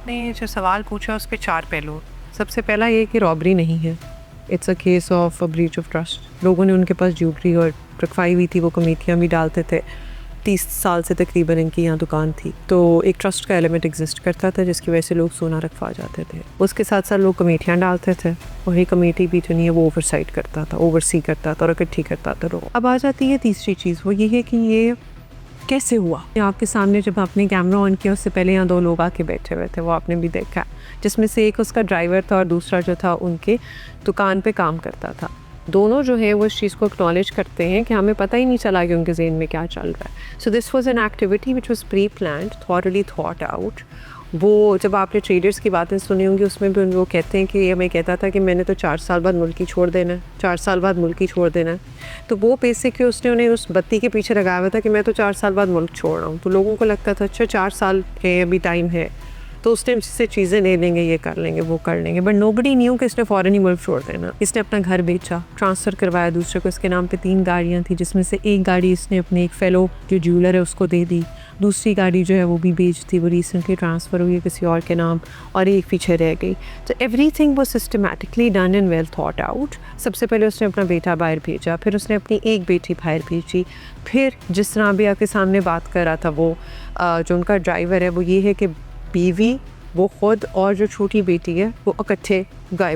आपने जो सवाल पूछा उस पे 4 पहलू। सबसे पहला ये कि रॉबरी नहीं है, it's a case of a breach of trust. लोगों ने उनके पास ज्वेलरी और रखवाई हुई थी, वो कमेटियाँ भी डालते थे। 30 साल से तकरीबन इनकी यहाँ दुकान थी, तो एक ट्रस्ट का एलिमेंट एग्जिस्ट करता था जिसकी वजह से लोग सोना रखवा जाते थे। उसके साथ साथ लोग कमेटियाँ डालते थे, वही कमेटी भी जो नहीं है वो ओवरसाइट करता था, ओवरसी करता था और इकट्ठी करता था लोग। अब आ जाती है तीसरी चीज़, वो ये है कि ये कैसे हुआ। आपके सामने जब आपने कैमरा ऑन किया उससे पहले यहाँ 2 लोग आके बैठे हुए थे, वो आपने भी देखा, जिसमें से एक उसका ड्राइवर था और दूसरा जो था उनके दुकान पे काम करता था। दोनों जो है वो इस चीज़ को एक्नॉलेज करते हैं कि हमें पता ही नहीं चला कि उनके ज़हन में क्या चल रहा है। So this was an activity which was pre planned, thoroughly thought out. वो जब आपने ट्रेडर्स की बातें सुनी होंगी उसमें भी वो कहते हैं कि हमें कहता था कि मैंने तो 4 साल बाद मुल्क ही छोड़ देना है, 4 साल बाद मुल्क ही छोड़ देना है। तो वो बेसिकली उसने उन्हें उस बत्ती के पीछे लगाया हुआ था कि मैं तो 4 साल बाद मुल्क छोड़ रहा हूँ। तो लोगों को लगता था अच्छा 4 साल है, अभी टाइम है, तो उस टाइम से चीज़ें ले लेंगे, ये कर लेंगे, वो कर लेंगे। बट नोबडी न्यू कि इसने फ़ौरन ही मुल्क छोड़ देना। इसने अपना घर बेचा, ट्रांसफ़र करवाया दूसरे को। इसके नाम पे 3 गाड़ियाँ थी, जिसमें से एक गाड़ी इसने अपने एक फेलो जो ज्वेलर है उसको दे दी, दूसरी गाड़ी जो है वो भी बेच थी, वो रिसेंटली ट्रांसफ़र हुई है किसी और के नाम, और एक पीछे रह गई। तो everything was systematically done and well thought out. सबसे पहले उसने अपना बेटा बाहर भेजा, फिर उसने अपनी एक बेटी बाहर भेजी, फिर जिस तरह भी आपके सामने बात कर रहा था वो जो उनका ड्राइवर है, वो ये है कि बीवी, वो खुद और जो छोटी बेटी है वो इकट्ठे गायब